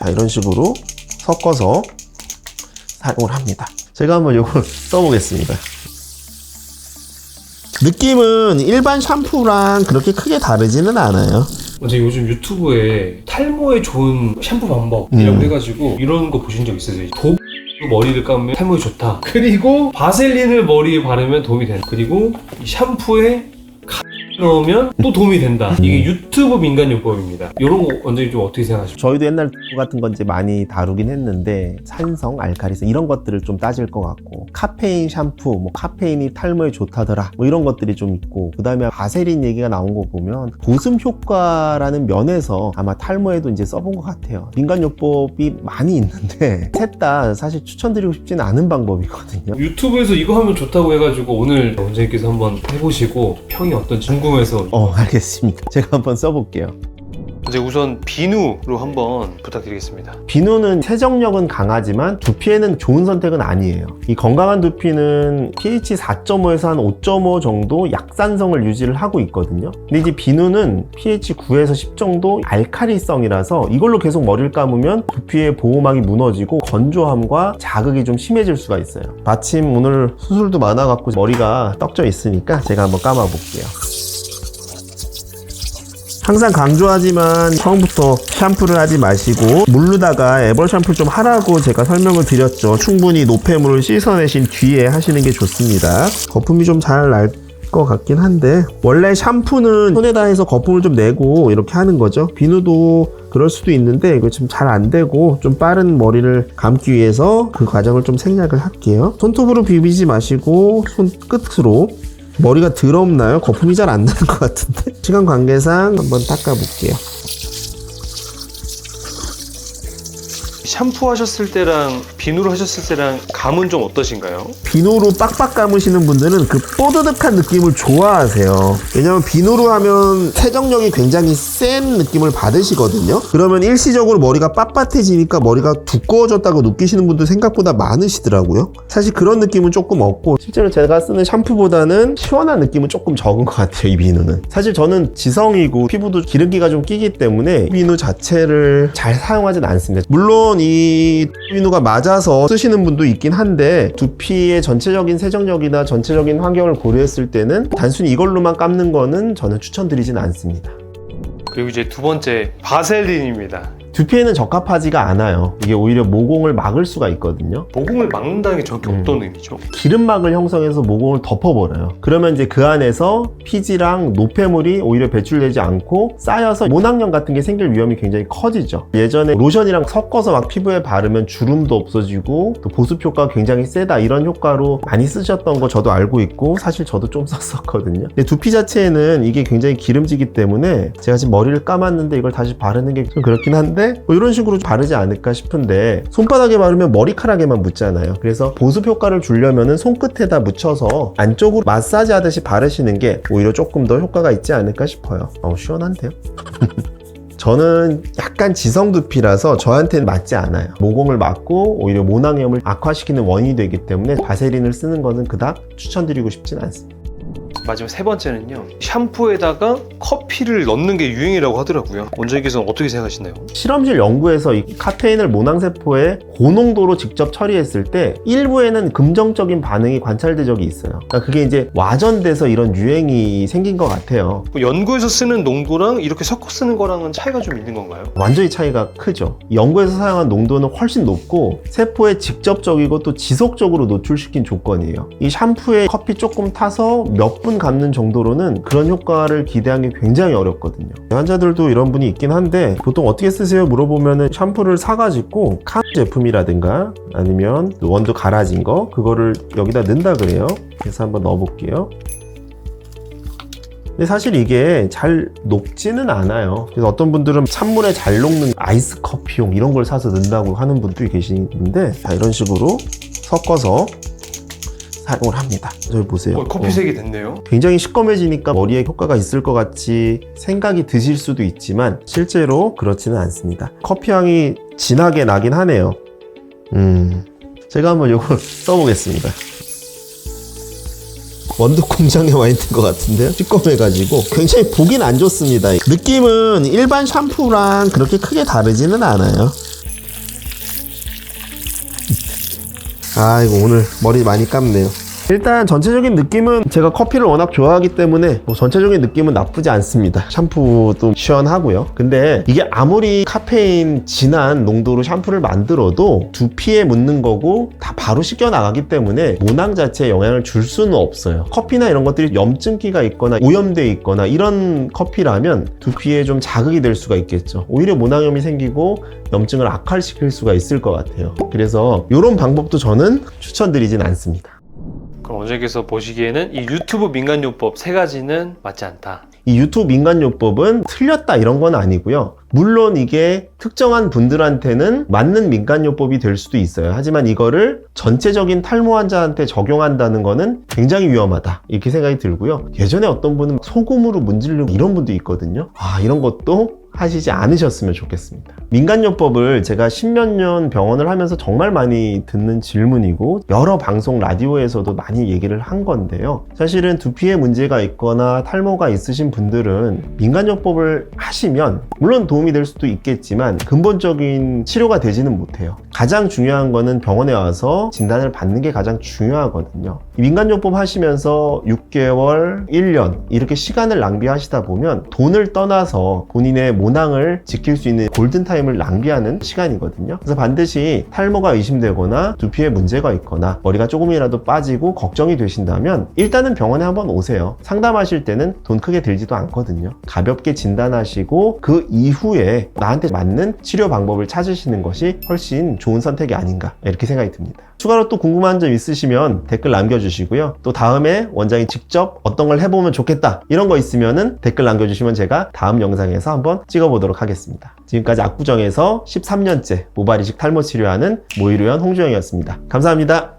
자, 이런 식으로 섞어서 사용을 합니다. 제가 한번 이걸 써보겠습니다. 느낌은 일반 샴푸랑 그렇게 크게 다르지는 않아요. 제가 요즘 유튜브에 탈모에 좋은 샴푸 방법이라고 해가지고 이런 거 보신 적 있으세요? 머리를 감으면 탈모에 좋다. 그리고 바셀린을 머리에 바르면 도움이 된다. 그리고 이 샴푸에 넣으면 또 도움이 된다. 이게 유튜브 민간요법입니다. 이런 거 원장님 좀 어떻게 생각하십니까? 저희도 옛날 같은 건 이제 많이 다루긴 했는데 산성, 알칼리성 이런 것들을 좀 따질 것 같고, 카페인 샴푸, 뭐 카페인이 탈모에 좋다더라 뭐 이런 것들이 좀 있고, 그 다음에 바세린 얘기가 나온 거 보면 보습 효과라는 면에서 아마 탈모에도 이제 써본 것 같아요. 민간요법이 많이 있는데 셋 다 사실 추천드리고 싶지는 않은 방법이거든요. 유튜브에서 이거 하면 좋다고 해가지고 오늘 원장님께서 한번 해보시고 평이 어떤지 궁금해서. 알겠습니다. 제가 한번 써볼게요. 이제 우선 비누로 한번 부탁드리겠습니다. 비누는 세정력은 강하지만 두피에는 좋은 선택은 아니에요. 이 건강한 두피는 pH 4.5에서 한 5.5 정도 약산성을 유지를 하고 있거든요. 근데 이제 비누는 pH 9에서 10 정도 알칼리성이라서 이걸로 계속 머리를 감으면 두피의 보호막이 무너지고 건조함과 자극이 좀 심해질 수가 있어요. 마침 오늘 수술도 많아갖고 머리가 떡져 있으니까 제가 한번 감아볼게요. 항상 강조하지만 처음부터 샴푸를 하지 마시고 물로다가 애벌 샴푸 좀 하라고 제가 설명을 드렸죠. 충분히 노폐물을 씻어내신 뒤에 하시는 게 좋습니다. 거품이 좀 잘 날 것 같긴 한데, 원래 샴푸는 손에다 해서 거품을 좀 내고 이렇게 하는 거죠. 비누도 그럴 수도 있는데 이거 지금 잘 안 되고 좀 빠른 머리를 감기 위해서 그 과정을 좀 생략을 할게요. 손톱으로 비비지 마시고 손끝으로. 머리가 더럽나요? 거품이 잘 안 나는 것 같은데? 시간 관계상 한번 닦아볼게요. 샴푸 하셨을 때랑 비누로 하셨을 때랑 감은 좀 어떠신가요? 비누로 빡빡 감으시는 분들은 그 뽀드득한 느낌을 좋아하세요. 왜냐면 비누로 하면 세정력이 굉장히 센 느낌을 받으시거든요. 그러면 일시적으로 머리가 빳빳해지니까 머리가 두꺼워졌다고 느끼시는 분들 생각보다 많으시더라고요. 사실 그런 느낌은 조금 없고, 실제로 제가 쓰는 샴푸보다는 시원한 느낌은 조금 적은 것 같아요, 이 비누는. 사실 저는 지성이고 피부도 기름기가 좀 끼기 때문에 비누 자체를 잘 사용하진 않습니다. 물론 이 비누가 맞아서 쓰시는 분도 있긴 한데, 두피의 전체적인 세정력이나 전체적인 환경을 고려했을 때는 단순히 이걸로만 감는 거는 저는 추천드리진 않습니다. 그리고 이제 두 번째 바셀린입니다. 두피에는 적합하지가 않아요. 이게 오히려 모공을 막을 수가 있거든요. 모공을 막는다는 게 정확히 어떤 의미죠? 기름막을 형성해서 모공을 덮어버려요. 그러면 이제 그 안에서 피지랑 노폐물이 오히려 배출되지 않고 쌓여서 모낭염 같은 게 생길 위험이 굉장히 커지죠. 예전에 로션이랑 섞어서 막 피부에 바르면 주름도 없어지고 또 보습 효과가 굉장히 세다, 이런 효과로 많이 쓰셨던 거 저도 알고 있고, 사실 저도 좀 썼었거든요. 근데 두피 자체에는 이게 굉장히 기름지기 때문에 제가 지금 머리를 감았는데 이걸 다시 바르는 게 좀 그렇긴 한데, 뭐 이런 식으로 바르지 않을까 싶은데, 손바닥에 바르면 머리카락에만 묻잖아요. 그래서 보습 효과를 주려면 손끝에다 묻혀서 안쪽으로 마사지 하듯이 바르시는 게 오히려 조금 더 효과가 있지 않을까 싶어요. 시원한데요? 저는 약간 지성 두피라서 저한테는 맞지 않아요. 모공을 막고 오히려 모낭염을 악화시키는 원인이 되기 때문에 바세린을 쓰는 거는 그닥 추천드리고 싶진 않습니다. 마지막 세 번째는요, 샴푸에다가 커피를 넣는 게 유행이라고 하더라고요. 원장님께서는 어떻게 생각하시나요? 실험실 연구에서 이 카페인을 모낭세포에 고농도로 직접 처리했을 때 일부에는 긍정적인 반응이 관찰된 적이 있어요. 그러니까 그게 이제 와전돼서 이런 유행이 생긴 것 같아요. 연구에서 쓰는 농도랑 이렇게 섞어 쓰는 거랑은 차이가 좀 있는 건가요? 완전히 차이가 크죠. 연구에서 사용한 농도는 훨씬 높고 세포에 직접적이고 또 지속적으로 노출시킨 조건이에요. 이 샴푸에 커피 조금 타서 몇 분 감는 정도로는 그런 효과를 기대하기 굉장히 어렵거든요. 환자들도 이런 분이 있긴 한데, 보통 어떻게 쓰세요? 물어보면은 샴푸를 사가지고 칸 제품이라든가 아니면 원두 갈아진 거, 그거를 여기다 넣는다 그래요. 그래서 한번 넣어볼게요. 근데 사실 이게 잘 녹지는 않아요. 그래서 어떤 분들은 찬물에 잘 녹는 아이스 커피용 이런 걸 사서 넣는다고 하는 분도 계시는데, 자, 이런 식으로 섞어서 사용을 합니다. 저기 보세요. 커피색이 됐네요. 굉장히 시꺼매지니까 머리에 효과가 있을 것 같이 생각이 드실 수도 있지만 실제로 그렇지는 않습니다. 커피 향이 진하게 나긴 하네요. 제가 한번 이걸 써보겠습니다. 원두 공장에 와 있는 것 같은데요? 시꺼매가지고 굉장히 보긴 안 좋습니다. 느낌은 일반 샴푸랑 그렇게 크게 다르지는 않아요. 이거 오늘 머리 많이 감네요. 일단 전체적인 느낌은 제가 커피를 워낙 좋아하기 때문에 뭐 전체적인 느낌은 나쁘지 않습니다. 샴푸도 시원하고요. 근데 이게 아무리 카페인 진한 농도로 샴푸를 만들어도 두피에 묻는 거고 다 바로 씻겨 나가기 때문에 모낭 자체에 영향을 줄 수는 없어요. 커피나 이런 것들이 염증기가 있거나 오염돼 있거나 이런 커피라면 두피에 좀 자극이 될 수가 있겠죠. 오히려 모낭염이 생기고 염증을 악화시킬 수가 있을 것 같아요. 그래서 이런 방법도 저는 추천드리진 않습니다. 그럼 원장님께서 보시기에는 이 유튜브 민간요법 3가지는 맞지 않다. 이 유튜브 민간요법은 틀렸다 이런 건 아니고요. 물론 이게 특정한 분들한테는 맞는 민간요법이 될 수도 있어요. 하지만 이거를 전체적인 탈모 환자한테 적용한다는 거는 굉장히 위험하다 이렇게 생각이 들고요. 예전에 어떤 분은 소금으로 문지르고 이런 분도 있거든요. 이런 것도 하시지 않으셨으면 좋겠습니다. 민간요법을 제가 10몇 년 병원을 하면서 정말 많이 듣는 질문이고 여러 방송 라디오에서도 많이 얘기를 한 건데요. 사실은 두피에 문제가 있거나 탈모가 있으신 분들은 민간요법을 하시면 물론 도움이 될 수도 있겠지만 근본적인 치료가 되지는 못해요. 가장 중요한 거는 병원에 와서 진단을 받는 게 가장 중요하거든요. 민간요법 하시면서 6개월, 1년 이렇게 시간을 낭비하시다 보면 돈을 떠나서 본인의 모낭을 지킬 수 있는 골든타임을 낭비하는 시간이거든요. 그래서 반드시 탈모가 의심되거나 두피에 문제가 있거나 머리가 조금이라도 빠지고 걱정이 되신다면 일단은 병원에 한번 오세요. 상담하실 때는 돈 크게 들지도 않거든요. 가볍게 진단하시고 그 이후에 나한테 맞는 치료 방법을 찾으시는 것이 훨씬 좋은 선택이 아닌가 이렇게 생각이 듭니다. 추가로 또 궁금한 점 있으시면 댓글 남겨주시고요. 또 다음에 원장이 직접 어떤 걸 해보면 좋겠다 이런 거 있으면은 댓글 남겨주시면 제가 다음 영상에서 한번 찍어보도록 하겠습니다. 지금까지 압구정에서 13년째 모발 이식 탈모 치료하는 모이루연 홍주영이었습니다. 감사합니다.